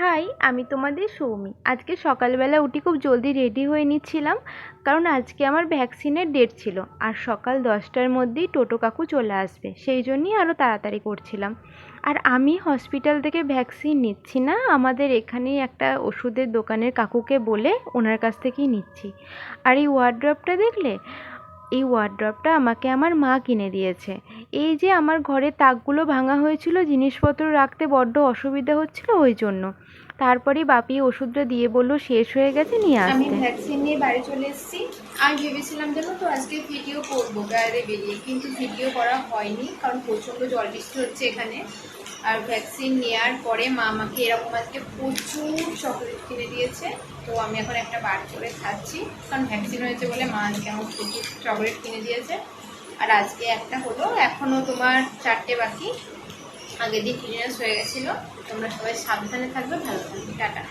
High, আমি তোমাদের সৌমি। আজকে সকালবেলা উঠে খুব জলদি রেডি হয়ে নিচ্ছিলাম, কারণ আজকে আমার ভ্যাকসিনের ডেট ছিল আর সকাল 10টার মধ্যেই টোটো কাকু চলে আসবে, সেই জন্যই আরও তাড়াতাড়ি করছিলাম। আর আমি হসপিটাল থেকে ভ্যাকসিন নিচ্ছি না, আমাদের এখানেই একটা ওষুধের দোকানের কাকুকে বলে ওনার কাছ থেকেই নিচ্ছি। আর এই ওয়ার্ড্রপটা দেখলে, এই ওয়ার্ড্রপটা আমাকে আমার মা কিনে দিয়েছে। এই যে আমার ঘরের তাকগুলো ভাঙা হয়েছিল, জিনিসপত্র রাখতে বড্ড অসুবিধা হচ্ছিল, ওই জন্য। তারপরেই বাপি ওষুধটা দিয়ে বললো শেষ হয়ে গেছে, নিয়ে আমি আসতে। ভ্যাকসিন নিয়ে বাড়ি চলে এসেছি। আমি ভেবেছিলাম জানো তো আজকে ভিডিও করবো বাইরে বেরিয়ে, কিন্তু ভিডিও করা হয়নি কারণ প্রচণ্ড জল বৃষ্টি হচ্ছে এখানে। আর ভ্যাকসিন নেওয়ার পরে মা আমাকে এরকম আজকে প্রচুর চকলেট কিনে দিয়েছে, তো আমি এখন একটা বার করে খাচ্ছি, কারণ ভ্যাকসিন হয়েছে বলে মা আজকে আমার প্রচুর চকলেট কিনে দিয়েছে। আর আজকে একটা হলো, এখনও তোমার 4টে বাকি। আগের দিন ক্লিয়ারেন্স হয়ে গেছিলো। তোমরা সবাই সাবধানে থাকবে, ভালো থাকবে, টাটা।